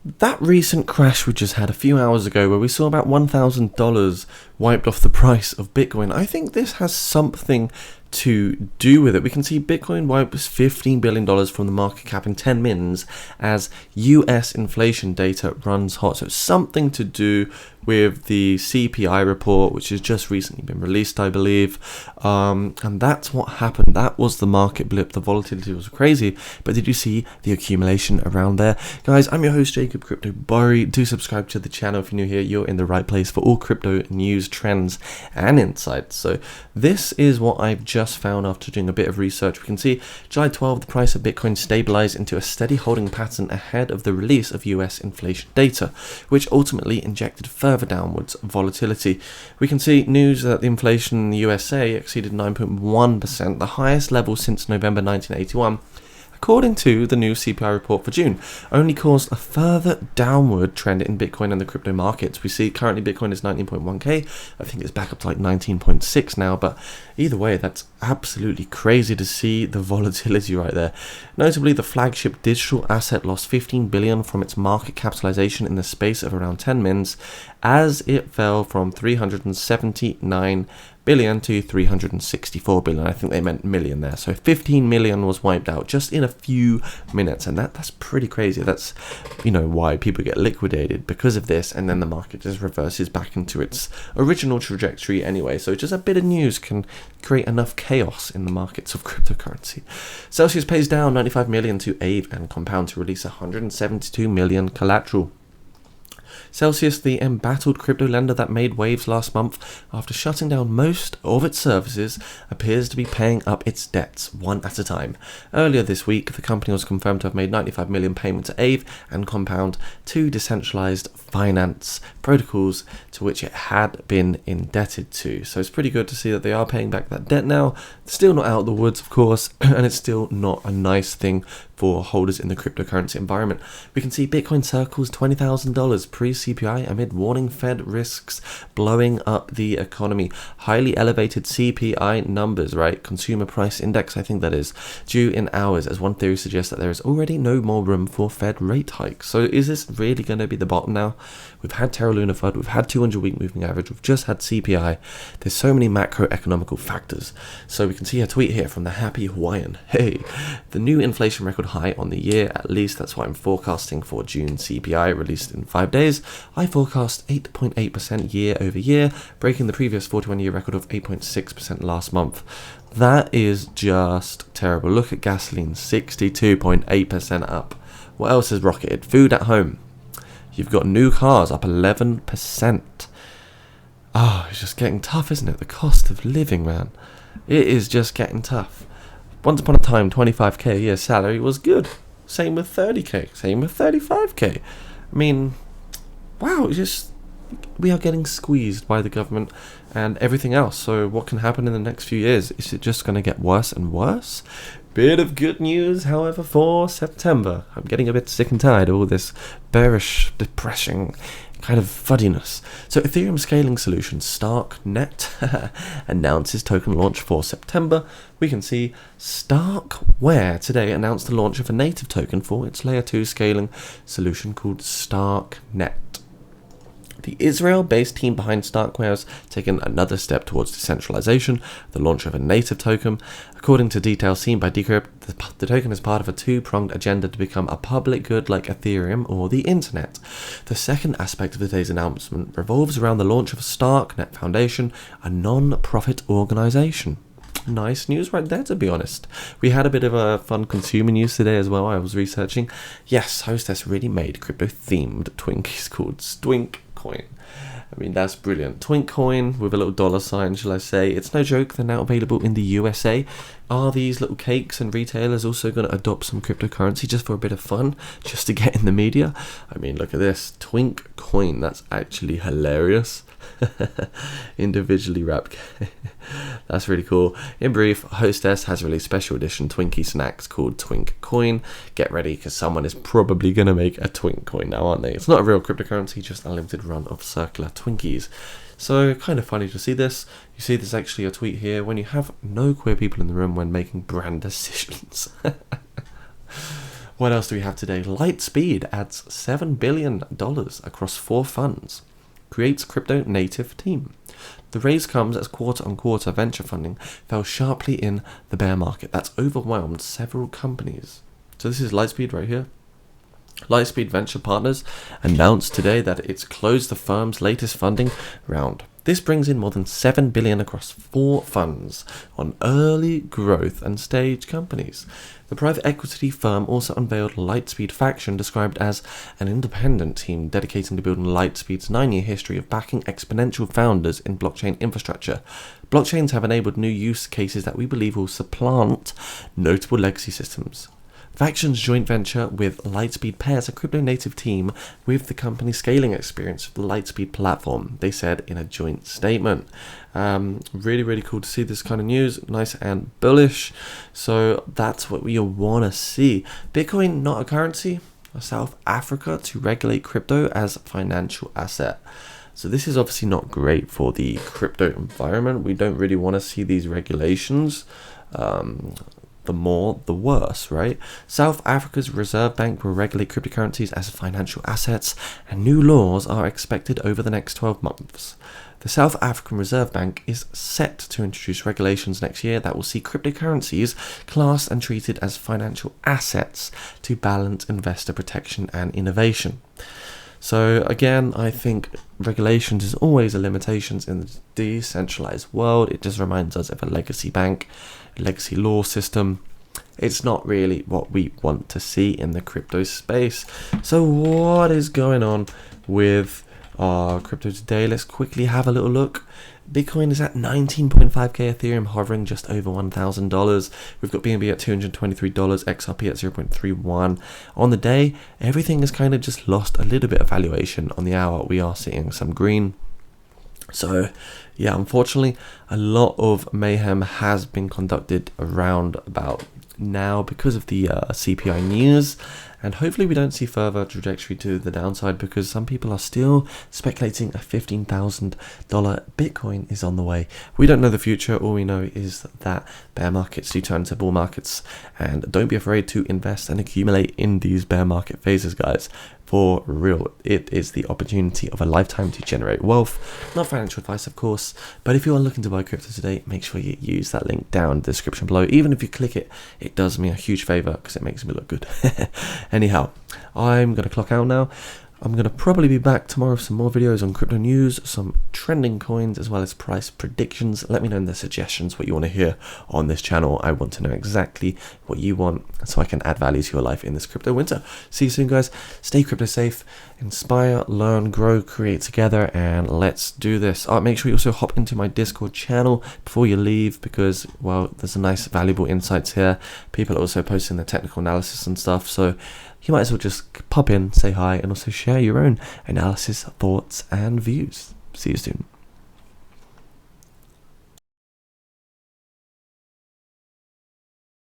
That recent crash we just had a few hours ago, where we saw about $1,000 wiped off the price of Bitcoin, I think this has something to do with it. We can see Bitcoin wipes $15 billion from the market cap in 10 mins as US inflation data runs hot. So it's something to do with the CPI report, which has just recently been released, I believe. And that's what happened. That was the market blip. The volatility was crazy. But did you see the accumulation around there? Guys, I'm your host, Jacob Crypobury. Do subscribe to the channel if you're new here. You're in the right place for all crypto news, trends, and insights. So this is what I've just found after doing a bit of research. We can see July 12, the price of Bitcoin stabilized into a steady holding pattern ahead of the release of US inflation data, which ultimately injected further downwards volatility. We can see news that the inflation in the USA exceeded 9.1%, the highest level since November 1981. According to the new CPI report for June, only caused a further downward trend in Bitcoin and the crypto markets. We see currently Bitcoin is 19.1k. I think it's back up to like 19.6 now, but either way, that's absolutely crazy to see the volatility right there. Notably, the flagship digital asset lost 15 billion from its market capitalization in the space of around 10 mins, as it fell from 379 billion to 364 billion. I think they meant million there. So 15 million was wiped out just in a few minutes, and that's pretty crazy. That's, why people get liquidated because of this, and then the market just reverses back into its original trajectory anyway. So just a bit of news can create enough chaos in the markets of cryptocurrency. Celsius pays down 95 million to Aave and Compound to release 172 million collateral. Celsius, the embattled crypto lender that made waves last month after shutting down most of its services, appears to be paying up its debts one at a time. Earlier this week, the company was confirmed to have made 95 million payment to Aave and Compound, two decentralized finance protocols to which it had been indebted to. So it's pretty good to see that they are paying back that debt now. Still not out of the woods, of course, and it's still not a nice thing for holders in the cryptocurrency environment. We can see Bitcoin circles $20,000 pre-CPI amid warning Fed risks blowing up the economy. Highly elevated CPI numbers, right? Consumer Price Index, I think that is, due in hours, as one theory suggests that there is already no more room for Fed rate hikes. So is this really going to be the bottom now? We've had Terra Luna FUD, we've had 200-week moving average, we've just had CPI. There's so many macroeconomical factors. So we can see a tweet here from the Happy Hawaiian. Hey, the new inflation record high on the year, at least that's what I'm forecasting for June CPI released in 5 days. I forecast 8.8% year over year, breaking the previous 41-year record of 8.6% last month. That is just terrible. Look at gasoline, 62.8% up. What else has rocketed? Food at home. You've got new cars up 11%. It's just getting tough, isn't it? The cost of living, man. It is just getting tough. Once upon a time, 25k a year salary was good. Same with 30k. Same with 35k. I mean, wow, we are getting squeezed by the government and everything else. So what can happen in the next few years? Is it just going to get worse and worse? Bit of good news, however, for September. I'm getting a bit sick and tired of all this bearish, depressing kind of fuddiness. So Ethereum scaling solution StarkNet announces token launch for September. We can see Starkware today announced the launch of a native token for its layer 2 scaling solution called StarkNet. The Israel-based team behind Starkware has taken another step towards decentralization, the launch of a native token. According to details seen by Decrypt, the token is part of a two-pronged agenda to become a public good like Ethereum or the internet. The second aspect of today's announcement revolves around the launch of Starknet Foundation, a non-profit organization. Nice news right there, to be honest. We had a bit of a fun consumer news today as well. I was researching. Yes, Hostess really made crypto-themed Twinkies called Stwink Coin. I mean, that's brilliant. Twink coin with a little dollar sign, shall I say. It's no joke, they're now available in the USA. Are these little cakes and retailers also going to adopt some cryptocurrency just for a bit of fun, just to get in the media? I mean, look at this. Twink coin, that's actually hilarious. Individually wrapped. That's really cool. In brief, Hostess has released special edition Twinkie snacks called Twink Coin. Get ready, because someone is probably going to make a Twink Coin now, aren't they? It's not a real cryptocurrency, just a limited run of circular Twinkies. So, kind of funny to see this. You see there's actually a tweet here, when you have no queer people in the room when making brand decisions. What else do we have today? Lightspeed adds $7 billion across 4 funds. Creates crypto native team. The raise comes as quarter-on-quarter venture funding fell sharply in the bear market. That's overwhelmed several companies. So this is Lightspeed right here. Lightspeed Venture Partners announced today that it's closed the firm's latest funding round. This brings in more than $7 billion across 4 funds on early growth and stage companies. The private equity firm also unveiled Lightspeed Faction, described as an independent team dedicated to building Lightspeed's 9-year history of backing exponential founders in blockchain infrastructure. Blockchains have enabled new use cases that we believe will supplant notable legacy systems. Faction's joint venture with Lightspeed pairs a crypto-native team with the company's scaling experience of the Lightspeed platform, they said in a joint statement. Really, really cool to see this kind of news. Nice and bullish. So that's what we want to see. Bitcoin, not a currency. South Africa to regulate crypto as a financial asset. So this is obviously not great for the crypto environment. We don't really want to see these regulations. The more, the worse, right? South Africa's Reserve Bank will regulate cryptocurrencies as financial assets, and new laws are expected over the next 12 months. The South African Reserve Bank is set to introduce regulations next year that will see cryptocurrencies classed and treated as financial assets to balance investor protection and innovation. So again, I think regulations is always a limitations in the decentralized world. It just reminds us of a legacy bank, legacy law system. It's not really what we want to see in the crypto space. So what is going on with our crypto today? Let's quickly have a little look. Bitcoin is at 19.5k, Ethereum hovering just over $1,000. We've got BNB at $223, XRP at 0.31. On the day, everything has kind of just lost a little bit of valuation. On the hour, we are seeing some green. So yeah, unfortunately, a lot of mayhem has been conducted around about now because of the CPI news, and hopefully we don't see further trajectory to the downside, because some people are still speculating a $15,000 Bitcoin is on the way. We don't know the future. All we know is that bear markets do turn to bull markets, and don't be afraid to invest and accumulate in these bear market phases, guys. For real, it is the opportunity of a lifetime to generate wealth. Not financial advice, of course, but if you are looking to buy crypto today, make sure you use that link down in the description below. Even if you click it, it does me a huge favor because it makes me look good. Anyhow, I'm going to clock out now. I'm going to probably be back tomorrow with some more videos on crypto news, some trending coins, as well as price predictions. Let me know in the suggestions what you want to hear on this channel. I want to know exactly what you want so I can add value to your life in this crypto winter. See you soon, guys. Stay crypto safe, inspire, learn, grow, create together, and let's do this. Make sure you also hop into my Discord channel before you leave, because, well, there's a nice valuable insights here. People are also posting their technical analysis and stuff, so you might as well just pop in, say hi, and also share your own analysis, thoughts, and views. See you soon.